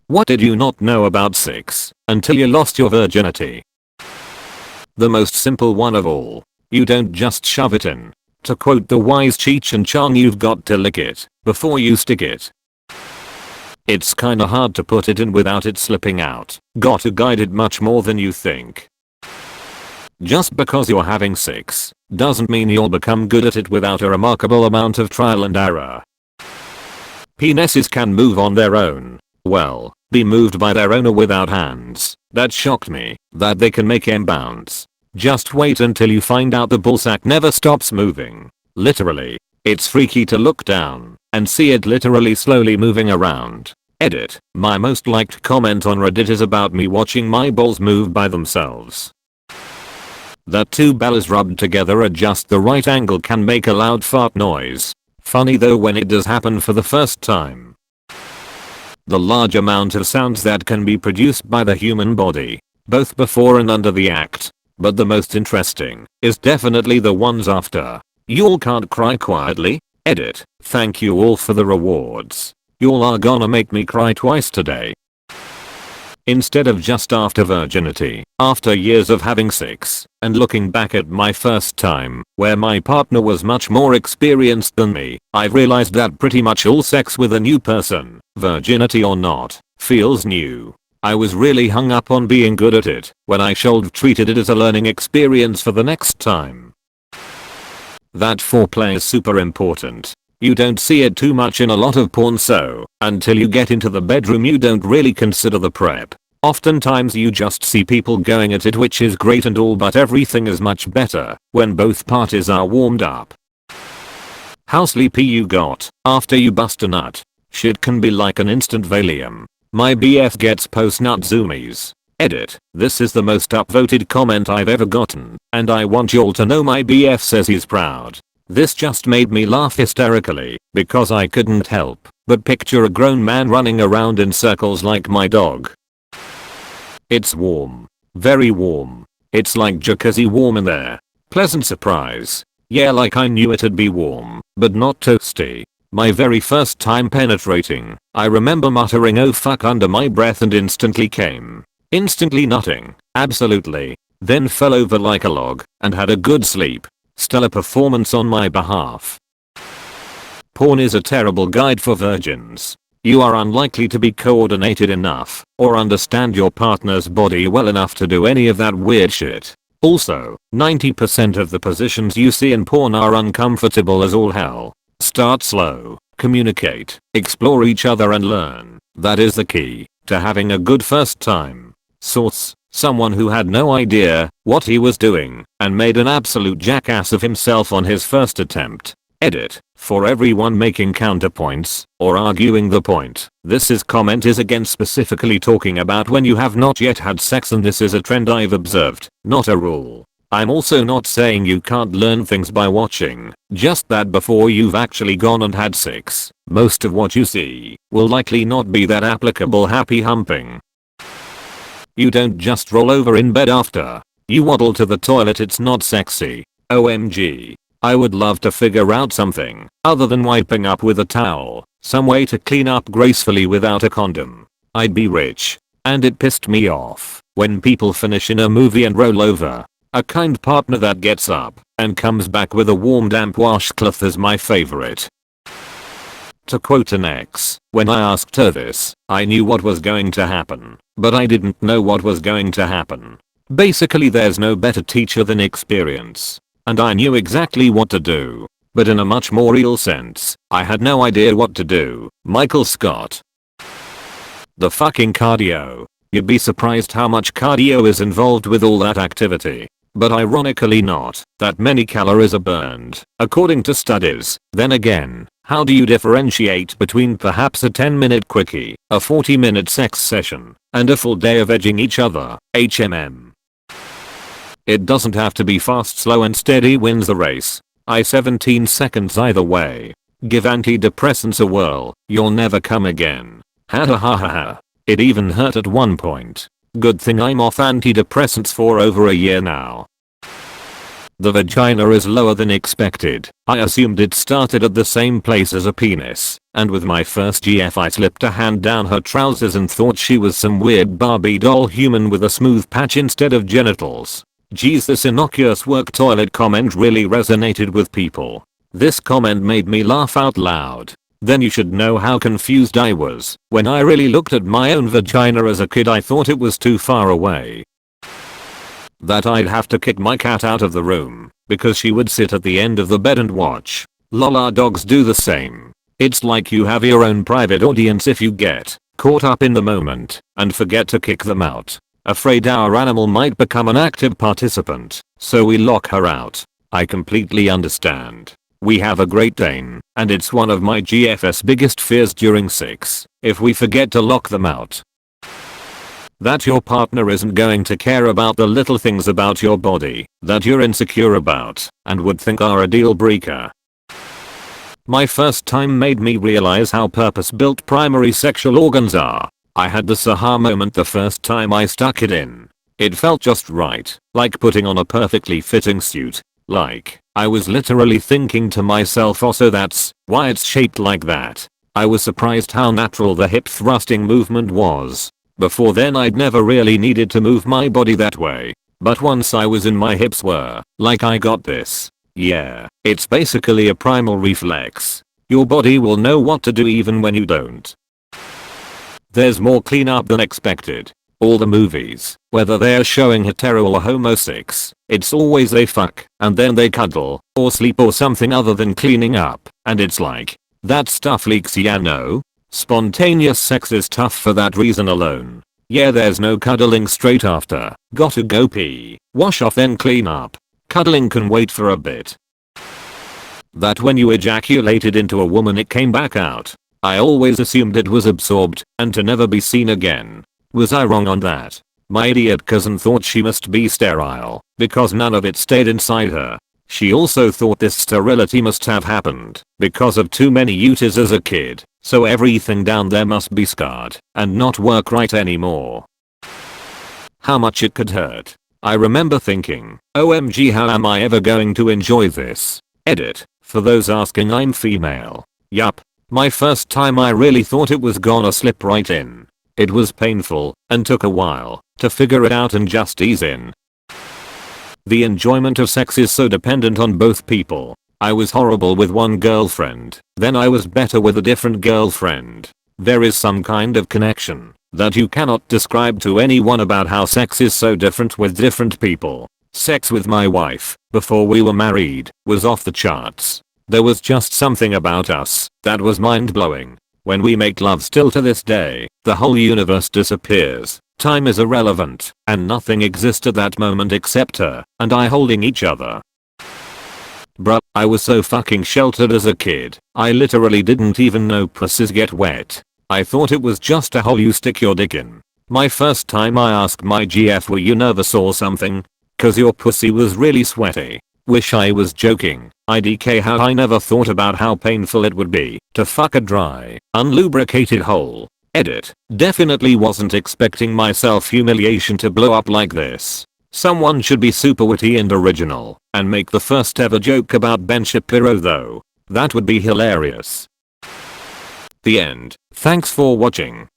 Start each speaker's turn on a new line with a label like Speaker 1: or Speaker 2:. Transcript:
Speaker 1: What did you not know about sex until you lost your virginity? The most simple one of all. You don't just shove it in. To quote the wise Cheech and Chong, you've got to lick it before you stick it. It's kinda hard to put it in without it slipping out. Got to guide it much more than you think. Just because you're having sex doesn't mean you'll become good at it without a remarkable amount of trial and error. Penises can move on their own. Well, be moved by their owner without hands. That shocked me, that they can make them bounce. Just wait until you find out the ballsack never stops moving. Literally. It's freaky to look down and see it literally slowly moving around. Edit. My most liked comment on Reddit is about me watching my balls move by themselves. That two bellies rubbed together at just the right angle can make a loud fart noise. Funny though when it does happen for the first time. The large amount of sounds that can be produced by the human body, both before and under the act. But the most interesting is definitely the ones after. Y'all can't cry quietly? Edit. Thank you all for the rewards. Y'all are gonna make me cry twice today. Instead of just after virginity, after years of having sex, and looking back at my first time, where my partner was much more experienced than me, I've realized that pretty much all sex with a new person, virginity or not, feels new. I was really hung up on being good at it, when I should've treated it as a learning experience for the next time. That foreplay is super important. You don't see it too much in a lot of porn, so until you get into the bedroom you don't really consider the prep. Oftentimes you just see people going at it, which is great and all, but everything is much better when both parties are warmed up. How sleepy you got after you bust a nut. Shit can be like an instant Valium. My BF gets post-nut zoomies. Edit. This is the most upvoted comment I've ever gotten, and I want y'all to know my BF says he's proud. This just made me laugh hysterically, because I couldn't help but picture a grown man running around in circles like my dog. It's warm. Very warm. It's like jacuzzi warm in there. Pleasant surprise. Yeah, like I knew it'd be warm, but not toasty. My very first time penetrating, I remember muttering "oh fuck" under my breath and instantly came. Instantly nutting. Absolutely. Then fell over like a log and had a good sleep. Stellar performance on my behalf. Porn is a terrible guide for virgins. You are unlikely to be coordinated enough or understand your partner's body well enough to do any of that weird shit. Also, 90% of the positions you see in porn are uncomfortable as all hell. Start slow, communicate, explore each other and learn. That is the key to having a good first time. Source: someone who had no idea what he was doing and made an absolute jackass of himself on his first attempt. Edit. For everyone making counterpoints or arguing the point, this comment is again specifically talking about when you have not yet had sex, and this is a trend I've observed, not a rule. I'm also not saying you can't learn things by watching, just that before you've actually gone and had sex, most of what you see will likely not be that applicable. Happy humping. You don't just roll over in bed after you waddle to the toilet. It's not sexy. OMG. I would love to figure out something other than wiping up with a towel, some way to clean up gracefully without a condom. I'd be rich. And it pissed me off when people finish in a movie and roll over. A kind partner that gets up and comes back with a warm damp washcloth is my favorite. To quote an ex, when I asked her this, I knew what was going to happen, but I didn't know what was going to happen. Basically, there's no better teacher than experience. And I knew exactly what to do, but in a much more real sense, I had no idea what to do. Michael Scott. The fucking cardio. You'd be surprised how much cardio is involved with all that activity. But ironically not that many calories are burned, according to studies. Then again, how do you differentiate between perhaps a 10-minute quickie, a 40-minute sex session, and a full day of edging each other? HMM. It doesn't have to be fast. Slow and steady wins the race. 17 seconds either way. Give antidepressants a whirl, you'll never come again. Ha ha ha ha ha. It even hurt at one point. Good thing I'm off antidepressants for over a year now. The vagina is lower than expected. I assumed it started at the same place as a penis, and with my first GF I slipped a hand down her trousers and thought she was some weird Barbie doll human with a smooth patch instead of genitals. Geez, this innocuous work toilet comment really resonated with people. This comment made me laugh out loud. Then you should know how confused I was. When I really looked at my own vagina as a kid, I thought it was too far away. That I'd have to kick my cat out of the room because she would sit at the end of the bed and watch. Lol, our dogs do the same. It's like you have your own private audience if you get caught up in the moment and forget to kick them out. Afraid our animal might become an active participant, so we lock her out. I completely understand. We have a Great Dane, and it's one of my GF's biggest fears during sex, if we forget to lock them out. That your partner isn't going to care about the little things about your body that you're insecure about and would think are a deal breaker. My first time made me realize how purpose-built primary sexual organs are. I had this aha moment the first time I stuck it in. It felt just right, like putting on a perfectly fitting suit. Like, I was literally thinking to myself, oh, so that's why it's shaped like that. I was surprised how natural the hip thrusting movement was. Before then I'd never really needed to move my body that way. But once I was in, my hips were like, I got this. Yeah, it's basically a primal reflex. Your body will know what to do even when you don't. There's more cleanup than expected. All the movies, whether they're showing hetero or homo sex, it's always they fuck, and then they cuddle, or sleep or something other than cleaning up, and it's like, that stuff leaks, yeah, no? Spontaneous sex is tough for that reason alone. Yeah, there's no cuddling straight after. Gotta go pee, wash off, then clean up. Cuddling can wait for a bit. That when you ejaculated into a woman it came back out. I always assumed it was absorbed and to never be seen again. Was I wrong on that? My idiot cousin thought she must be sterile because none of it stayed inside her. She also thought this sterility must have happened because of too many uterus as a kid, so everything down there must be scarred and not work right anymore. How much it could hurt. I remember thinking, OMG, how am I ever going to enjoy this? Edit. For those asking, I'm female. Yup. My first time I really thought it was gonna slip right in. It was painful and took a while to figure it out and just ease in. The enjoyment of sex is so dependent on both people. I was horrible with one girlfriend, then I was better with a different girlfriend. There is some kind of connection that you cannot describe to anyone about how sex is so different with different people. Sex with my wife, before we were married, was off the charts. There was just something about us that was mind-blowing. When we make love, still to this day, the whole universe disappears. Time is irrelevant, and nothing exists at that moment except her and I holding each other. Bruh, I was so fucking sheltered as a kid, I literally didn't even know pussies get wet. I thought it was just a hole you stick your dick in. My first time I asked my GF, were you nervous or something? Cause your pussy was really sweaty. Wish I was joking. IDK, how I never thought about how painful it would be to fuck a dry, unlubricated hole. Edit. Definitely wasn't expecting my self-humiliation to blow up like this. Someone should be super witty and original and make the first ever joke about Ben Shapiro though. That would be hilarious. The end. Thanks for watching.